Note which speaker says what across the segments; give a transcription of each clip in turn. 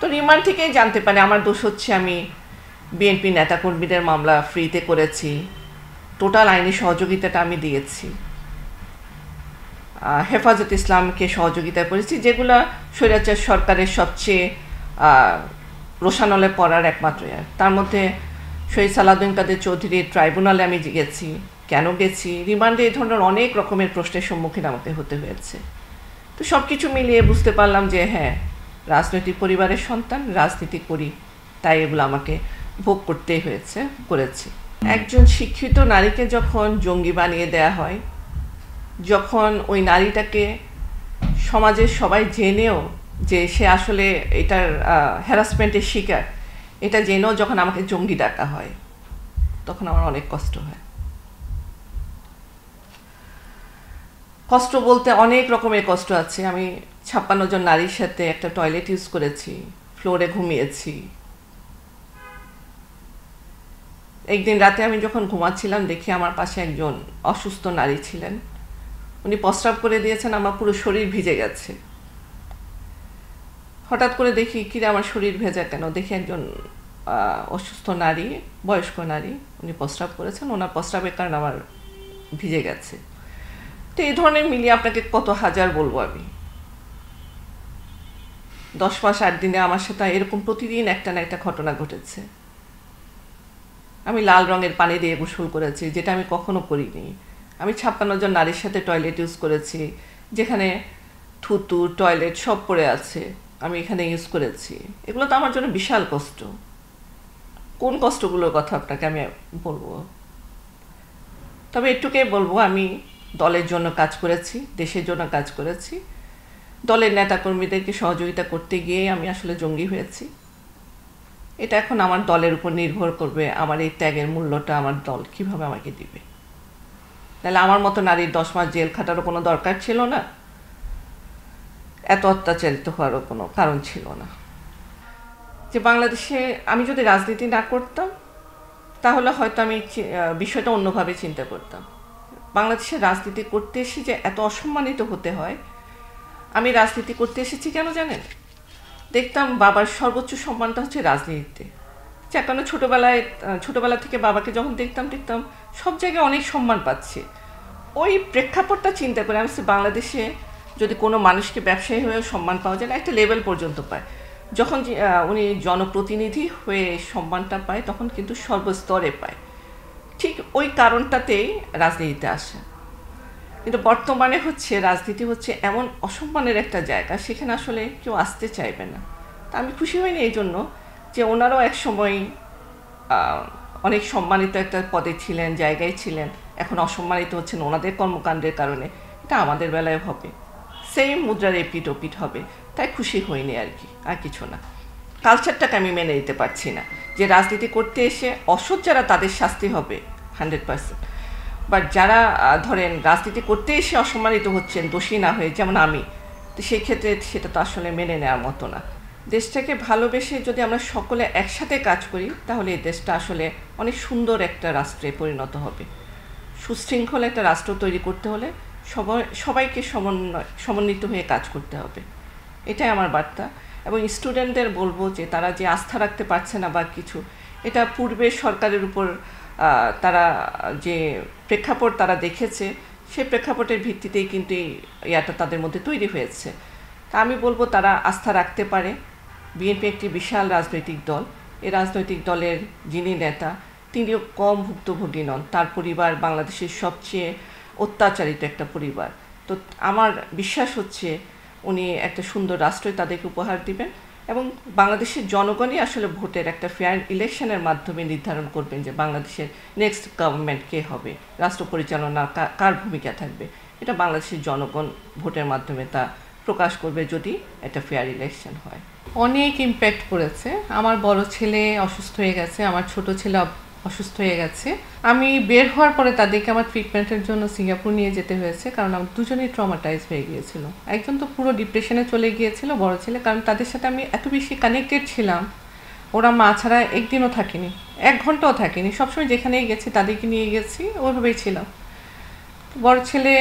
Speaker 1: তো রিমান্ড থেকেই জানতে পারে আমার দোষ হচ্ছে আমি বিএনপি নেতাকর্মীদের মামলা ফ্রিতে করেছি, টোটাল আইনি সহযোগিতাটা আমি দিয়েছি, হেফাজত ইসলামকে সহযোগিতা করেছি, যেগুলো স্বৈরাচার সরকারের সবচেয়ে রোশানলে পড়ার একমাত্র। তার মধ্যে শহীদ সালাউদ্দিন কাদের চৌধুরীর ট্রাইব্যুনালে আমি গেছি, কেন গেছি, রিমান্ডে এই ধরনের অনেক রকমের প্রশ্নের সম্মুখীন আমাকে হতে হয়েছে। তো সব কিছু মিলিয়ে বুঝতে পারলাম যে হ্যাঁ, রাজনৈতিক পরিবারের সন্তান, রাজনীতি করি, তাই এগুলো আমাকে ভোগ করতেই করেছি। একজন শিক্ষিত নারীকে যখন জঙ্গি বানিয়ে দেয়া হয়, যখন ওই নারীটাকে সমাজের সবাই জেনেও যে সে আসলে এটার হ্যারাসমেন্টের শিকার, এটা জেনেও যখন আমাকে জঙ্গি ডাকা হয়, তখন আমার অনেক কষ্ট হয়। কষ্ট বলতে অনেক রকমের কষ্ট আছে। আমি 56 জন নারীর সাথে একটা টয়লেট ইউজ করেছি, ফ্লোরে ঘুমিয়েছি। একদিন রাতে আমি যখন ঘুমাচ্ছিলাম, দেখি আমার পাশে একজন অসুস্থ নারী ছিলেন, উনি প্রস্রাব করে দিয়েছেন, আমার পুরো শরীর ভিজে গেছে। হঠাৎ করে দেখি কিরে আমার শরীর ভেজা কেন, দেখি একজন অসুস্থ নারী, বয়স্ক নারী, উনি প্রস্রাব করেছেন, ওনার প্রস্রাবের কারণে আমার ভিজে গেছে। তো এই ধরনের মিলিয়ে আপনাকে কত হাজার বলবো আমি। 10 মাস 8 দিনে আমার সাথে এরকম প্রতিদিন একটা না একটা ঘটনা ঘটেছে। আমি লাল রঙের পানি দিয়ে গোসল করেছি, যেটা আমি কখনো করিনি। আমি 56 জন নারীর সাথে টয়লেট ইউজ করেছি, যেখানে থুতু টয়লেট সব পড়ে আছে, আমি এখানে ইউজ করেছি। এগুলো তো আমার জন্য বিশাল কষ্ট। কোন কষ্টগুলোর কথা আপনাকে আমি বলবো? তবে একটুকেই বলবো, আমি দলের জন্য কাজ করেছি, দেশের জন্য কাজ করেছি। দলের নেতাকর্মীদেরকে সহযোগিতা করতে গিয়ে আমি আসলে জঙ্গি হয়েছি। এটা এখন আমার দলের উপর নির্ভর করবে, আমার এই ত্যাগের মূল্যটা আমার দল কিভাবে আমাকে দিবে। তাহলে আমার মতো নারীর 10 মাস জেল খাটারও কোনো দরকার ছিল না, এত অত্যাচারিত হওয়ারও কোনো কারণ ছিল না। যে বাংলাদেশে আমি যদি রাজনীতি না করতাম, তাহলে হয়তো আমি বিষয়টা অন্যভাবে চিন্তা করতাম। বাংলাদেশে রাজনীতি করতে এসে যে এত অসম্মানিত হতে হয়, আমি রাজনীতি করতে এসেছি কেন জানেন? দেখতাম বাবার সর্বোচ্চ সম্মানটা হচ্ছে রাজনীতিতে। যার কারণে ছোটোবেলা থেকে বাবাকে যখন দেখতাম সব জায়গায় অনেক সম্মান পাচ্ছে। ওই প্রেক্ষাপটটা চিন্তা করে আমি বাংলাদেশে যদি কোনো মানুষকে ব্যবসায়ী হয়ে সম্মান পাওয়া যায় না, একটা লেভেল পর্যন্ত পায়, যখন উনি জনপ্রতিনিধি হয়ে সম্মানটা পায়, তখন কিন্তু সর্বস্তরে পায়। ঠিক ওই কারণটাতেই রাজনীতিতে আসে। কিন্তু বর্তমানে রাজনীতি হচ্ছে এমন অসম্মানের একটা জায়গা, সেখানে আসলে কেউ আসতে চাইবে না। তা আমি খুশি হইনি এই জন্য যে ওনারাও এক সময় অনেক সম্মানিত একটা পদে ছিলেন, জায়গায় ছিলেন, এখন অসম্মানিত হচ্ছেন ওনাদের কর্মকাণ্ডের কারণে। এটা আমাদের বেলায় হবে, সেম মুদ্রার এপিঠ ওপিঠ হবে। তাই খুশি হইনি আর কি, আর কিছু না। কালচারটাকে আমি মেনে নিতে পারছি না যে রাজনীতি করতে এসে অসৎ যারা, তাদের শাস্তি হবে 100%, বাট যারা ধরেন রাজনীতি করতে এসে অসম্মানিত হচ্ছেন দোষী না হয়ে, যেমন আমি, তো সেই ক্ষেত্রে সেটা তো আসলে মেনে নেওয়ার মতো না। দেশটাকে ভালোবেসে যদি আমরা সকলে একসাথে কাজ করি, তাহলে এই দেশটা আসলে অনেক সুন্দর একটা রাষ্ট্রে পরিণত হবে। সুশৃঙ্খল একটা রাষ্ট্র তৈরি করতে হলে সবাইকে সমন্বিত হয়ে কাজ করতে হবে, এটাই আমার বার্তা। এবং স্টুডেন্টদের বলবো যে তারা যে আস্থা রাখতে পারছে না বা কিছু, এটা পূর্বের সরকারের উপর তারা যে প্রেক্ষাপট তারা দেখেছে, সেই প্রেক্ষাপটের ভিত্তিতেই কিন্তু ইয়াটা তাদের মধ্যে তৈরি হয়েছে। তা আমি বলবো তারা আস্থা রাখতে পারে। বিএনপি একটি বিশাল রাজনৈতিক দল, এই রাজনৈতিক দলের যিনি নেতা, তিনিও কম ভুক্তভোগী নন। তার পরিবার বাংলাদেশের সবচেয়ে অত্যাচারিত একটা পরিবার। তো আমার বিশ্বাস হচ্ছে উনি একটা সুন্দর রাষ্ট্রই তাদেরকে উপহার দিবেন, এবং বাংলাদেশের জনগণই আসলে ভোটের একটা ফেয়ার ইলেকশনের মাধ্যমে নির্ধারণ করবেন যে বাংলাদেশের নেক্সট গভর্নমেন্ট কে হবে, রাষ্ট্র পরিচালনার কার ভূমিকা থাকবে। এটা বাংলাদেশের জনগণ ভোটের মাধ্যমে তা প্রকাশ করবে, যদি একটা ফেয়ার ইলেকশন হয়। অনেক ইম্প্যাক্ট পড়েছে। আমার বড় ছেলে অসুস্থ হয়ে গেছে, আমার ছোট ছেলে অসুস্থ হয়ে গেছে। আমি বের হওয়ার পরে তাদেরকে আমার ট্রিটমেন্টের জন্য সিঙ্গাপুর নিয়ে যেতে হয়েছে, কারণ আমার দুজনেই ট্রমাটাইজ হয়ে গিয়েছিল। একজন তো পুরো ডিপ্রেশনে চলে গিয়েছিল, বড় ছেলে, কারণ তাদের সাথে আমি এত বেশি কানেক্টেড ছিলাম। ওরা মা ছাড়া একদিনও থাকেনি, 1 ঘন্টাও থাকেনি, সবসময় যেখানেই গেছি তাদেরকে নিয়ে গেছি, ওইভাবেই ছিলাম। বড় ছেলে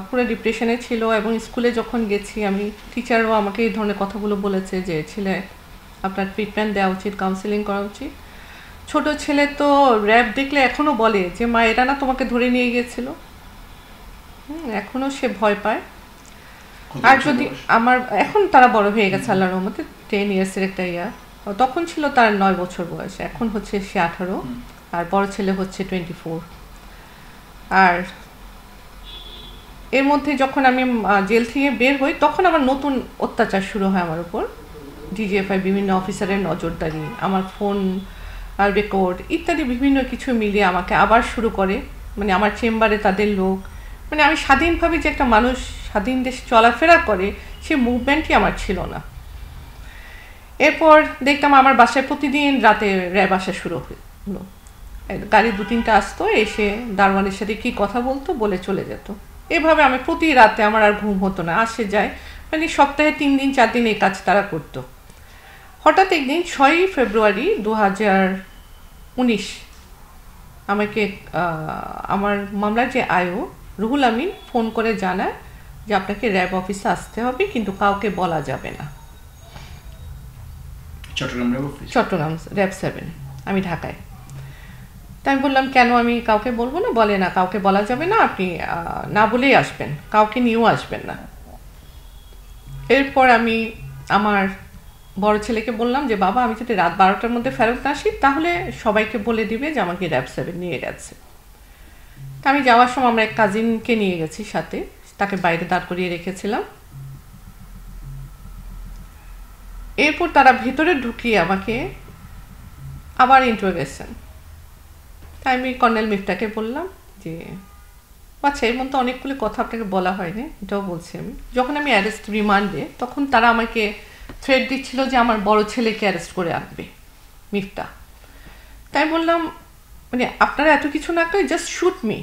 Speaker 1: পুরো ডিপ্রেশনে ছিল, এবং স্কুলে যখন গেছি আমি, টিচারও আমাকে এই ধরনের কথাগুলো বলেছে যে ছেলে আপনার ট্রিটমেন্ট দেওয়া উচিত, কাউন্সেলিং করা উচিত। ছোট ছেলে তো র্যাব দেখলে এখনও বলে যে মা এরা না তোমাকে ধরে নিয়ে গিয়েছিল, এখনও সে ভয় পায়। আর যদি আমার এখন তারা বড় হয়ে গেছে আল্লাহর রহমতে, 10 ইয়ার্সের একটা ইয়ার, তখন ছিল তার 9 বছর বয়স, এখন হচ্ছে সে 18, আর বড় ছেলে হচ্ছে 24। আর এর মধ্যে যখন আমি জেল থেকে বের হই তখন আবার নতুন অত্যাচার শুরু হয় আমার উপর। ডিজিএফআই বিভিন্ন অফিসারের নজরদারি, আমার ফোন রেকর্ড ইত্যাদি বিভিন্ন কিছু মিলিয়ে আমাকে আবার শুরু করে, মানে আমার চেম্বারে তাদের লোক, মানে আমি স্বাধীনভাবে যে একটা মানুষ স্বাধীন দেশে চলাফেরা করে সে মুভমেন্টই আমার ছিল না। এরপর দেখতাম আমার বাসায় প্রতিদিন রাতে র্যাব আসা শুরু হলো, গাড়ি 2-3টা আসতো, এসে দারোয়ানের সাথে কি কথা বলতো, বলে চলে যেত। এভাবে আমি প্রতি রাতে আমার আর ঘুম হতো না, আসে যায়, মানে সপ্তাহে 3 দিন 4 দিন এই কাজ তারা করতো। হঠাৎ একদিন 6ই ফেব্রুয়ারি 2019 আমাকে আমার মামলার যে আয়ো রুহুল আমিন ফোন করে জানায় যে আপনাকে র্যাব অফিসে আসতে হবে, কিন্তু কাউকে বলা যাবে না। চট্টগ্রাম র্যাব 7, আমি ঢাকায়। তাই আমি বললাম কেন আমি কাউকে বলবো না? বলে না, কাউকে বলা যাবে না, আপনি না বলেই আসবেন, কাউকে নিয়েও আসবেন না। এরপর আমি আমার বড় ছেলেকে বললাম যে বাবা আমি যদি রাত 12টার মধ্যে ফেরত আসি তাহলে সবাইকে বলে দিবে যে আমাকে র্যাব 7 নিয়ে গেছে। তা আমি যাওয়ার সময় আমরা এক কাজিনকে নিয়ে গেছি সাথে, তাকে বাইরে দাঁড় করিয়ে রেখেছিলাম। এরপর তারা ভেতরে ঢুকিয়ে আমাকে আবার ইন্টারোগেশন। তাই আমি কর্নেল মিফতাকে বললাম যে আচ্ছা এর মধ্যে অনেকগুলো কথা আপনাকে বলা হয়নি, এটাও বলছি আমি। যখন আমি অ্যারেস্ট রিমান্ডে তখন তারা আমাকে থ্রেট দিচ্ছিল যে আমার বড় ছেলেকে অ্যারেস্ট করে আনবে, মিফতা। তাই বললাম মানে আপনারা এত কিছু না করে জাস্ট শুট মি,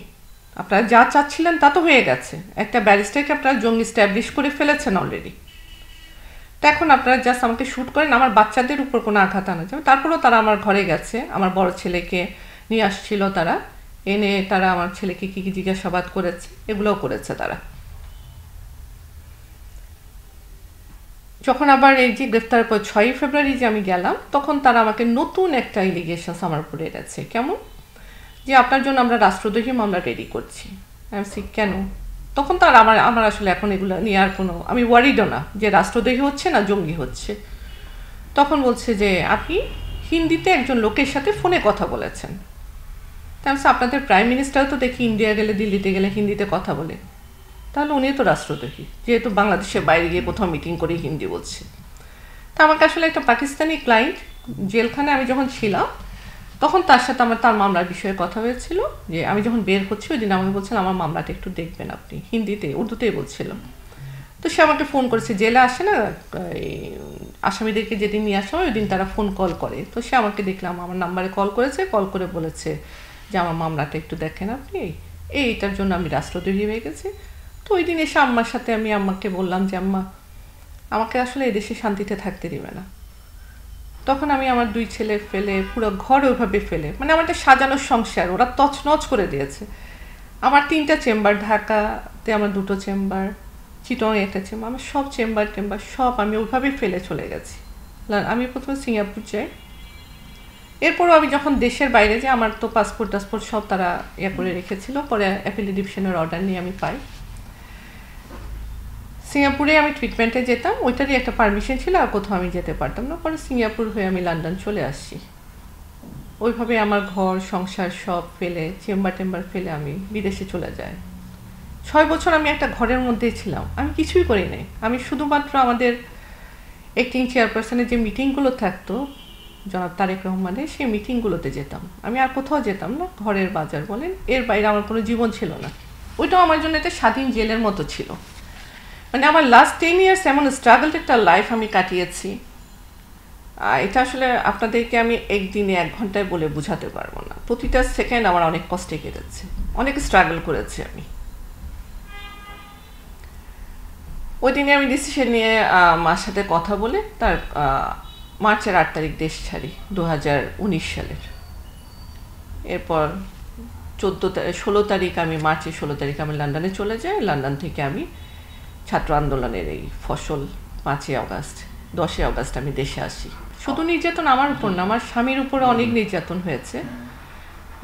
Speaker 1: আপনারা যা চাচ্ছিলেন তা তো হয়ে গেছে, একটা ব্যারিস্টারকে আপনারা জঙ্গি স্ট্যাবলিশ করে ফেলেছেন অলরেডি, তো এখন আপনারা জাস্ট আমাকে শ্যুট করেন, আমার বাচ্চাদের উপর কোনো আঘাত আনা যাবে। তারপরেও তারা আমার ঘরে গেছে, আমার বড় ছেলেকে নিয়ে আসছিল, তারা এনে তারা আমার ছেলেকে কী কী জিজ্ঞাসাবাদ করেছে এগুলোও করেছে তারা। যখন আবার এই যে গ্রেফতার পর 6ই ফেব্রুয়ারি যে আমি গেলাম তখন তারা আমাকে নতুন একটা এলিগেশনস আমার উপরে এনেছে। কেমন? যে আপনার জন্য আমরা রাষ্ট্রদ্রোহী মামলা রেডি করছি। আমি বলছি কেন? তখন তার আমার আসলে এখন এগুলো নিয়ে আর কোনো, আমি ওয়ারিডও না যে রাষ্ট্রদ্রোহী হচ্ছে না জঙ্গি হচ্ছে। তখন বলছে যে আপনি হিন্দিতে একজন লোকের সাথে ফোনে কথা বলেছেন। তাই বলছে আপনাদের প্রাইম মিনিস্টারও তো দেখি ইন্ডিয়া গেলে দিল্লিতে গেলে হিন্দিতে কথা বলে, তাহলে উনি তো রাষ্ট্রদ্রোহী, যেহেতু বাংলাদেশের বাইরে গিয়ে কোথাও মিটিং করে হিন্দি বলছে। তা আমাকে আসলে একটা পাকিস্তানি ক্লায়েন্ট জেলখানে আমি যখন ছিলাম তখন তার সাথে আমার তার মামলার বিষয়ে কথা হয়েছিল, যে আমি যখন বের হচ্ছি ওই দিন আমাকে বলছিলাম আমার মামলাটা একটু দেখবেন আপনি, হিন্দিতে উর্দুতেই বলছিল। তো সে আমাকে ফোন করেছে, জেলে আসে না আসামিদেরকে যেদিন নিয়ে আসা হয় ওই দিন তারা ফোন কল করে, তো সে আমাকে দেখলাম আমার নাম্বারে কল করেছে, কল করে বলেছে যে আমার মামলাটা একটু দেখেন আপনি, এইটার জন্য আমি রাষ্ট্রদ্রোহী হয়ে গেছি। তো ওই দিন এসে আম্মার সাথে আমি আম্মাকে বললাম যে আম্মা আমাকে আসলে এদেশে শান্তিতে থাকতে দিবে না। তখন আমি আমার 2 ছেলে ফেলে, পুরো ঘর ওইভাবে ফেলে, মানে আমার একটা সাজানোর সংসার ওরা তছনছ করে দিয়েছে। আমার 3টা চেম্বার, ঢাকাতে আমার 2টো চেম্বার, চিটংয়ে একটা চেম্বার, আমার সব চেম্বার সব আমি ওইভাবে ফেলে চলে গেছি। আমি প্রথমে সিঙ্গাপুর যাই, এরপরও আমি যখন দেশের বাইরে যাই আমার তো পাসপোর্ট সব তারা করে রেখেছিল, পরে অ্যাপিল ডিভিশনের অর্ডার নিয়ে আমি পাই। সিঙ্গাপুরে আমি ট্রিটমেন্টে যেতাম, ওইটারই একটা পারমিশন ছিল, আর কোথাও আমি যেতে পারতাম না। পরে সিঙ্গাপুর হয়ে আমি লন্ডন চলে আসছি। ওইভাবে আমার ঘর সংসার সব ফেলে, চেম্বার ফেলে আমি বিদেশে চলে যাই। 6 বছর আমি একটা ঘরের মধ্যেই ছিলাম, আমি কিছুই করি নাই। আমি শুধুমাত্র আমাদের অ্যাক্টিং চেয়ারপারসনের যে মিটিংগুলো থাকতো জনাব তারেক রহমানের, সেই মিটিংগুলোতে যেতাম, আমি আর কোথাও যেতাম না। ঘরের বাজার বলেন, এর বাইরে আমার কোনো জীবন ছিল না। ওইটাও আমার জন্য একটা স্বাধীন জেলের মতো ছিল। মানে আমার লাস্ট 10 ইয়ার্স এমন স্ট্রাগলড একটা লাইফ আমি কাটিয়েছি, এটা আসলে আপনাদেরকে আমি একদিনে 1 ঘন্টায় বলে বোঝাতে পারবো না। প্রতিটা সেকেন্ড আমার অনেক কষ্টে কেটেছে, অনেক স্ট্রাগল করেছি আমি। ওই দিনে আমি ডিসিশন নিয়ে মার সাথে কথা বলে তার মার্চের 8 তারিখ দেশ ছাড়ি 2019 সালের। এরপর 16 তারিখ আমি মার্চের 16 তারিখ আমি লন্ডনে চলে যাই। লন্ডন থেকে আমি ছাত্র আন্দোলনের এই ফসল 5ই আগস্ট 10 আগস্ট আমি দেশে আসি। শুধু নির্যাতন আমার উপর না, আমার স্বামীর উপরে অনেক নির্যাতন হয়েছে।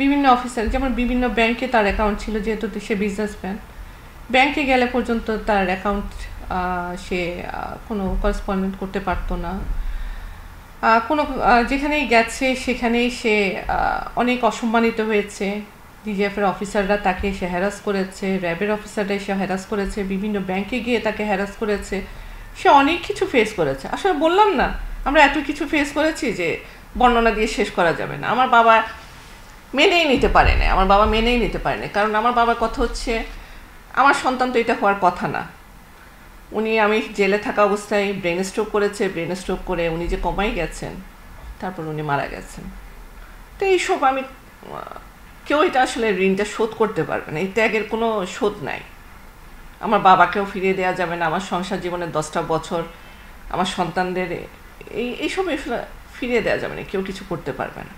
Speaker 1: বিভিন্ন অফিসার, যেমন বিভিন্ন ব্যাংকে তার অ্যাকাউন্ট ছিল, যেহেতু সে বিজনেসম্যান, ব্যাংকে গেলে পর্যন্ত তার অ্যাকাউন্ট সে কোনো করেসপন্ডেন্ট করতে পারতো না। কোনো যেখানেই গেছে সেখানেই সে অনেক অসম্মানিত হয়েছে। ডিজিএফের অফিসাররা তাকে এসে হ্যারাস করেছে, র্যাবের অফিসাররা এসে হ্যারাস করেছে, বিভিন্ন ব্যাংকে গিয়ে তাকে হ্যারাস করেছে। সে অনেক কিছু ফেস করেছে। আসলে বললাম না, আমরা এত কিছু ফেস করেছি যে বর্ণনা দিয়ে শেষ করা যাবে না। আমার বাবা মেনেই নিতে পারে না, কারণ আমার বাবার কথা হচ্ছে, আমার সন্তান তো এটা হওয়ার কথা না। আমি জেলে থাকা অবস্থায় ব্রেন স্ট্রোক করে উনি যে কমাই গেছেন, তারপর উনি মারা গেছেন। তো এইসব কেউ এটা আসলে ঋণটা শোধ করতে পারবে না, এই ত্যাগের কোনো শোধ নাই। আমার বাবাকেও ফিরিয়ে দেওয়া যাবে না, আমার সংসার জীবনের 10টা বছর, আমার সন্তানদের এইসব আসলে ফিরিয়ে দেওয়া যাবে না, কেউ কিছু করতে পারবে না।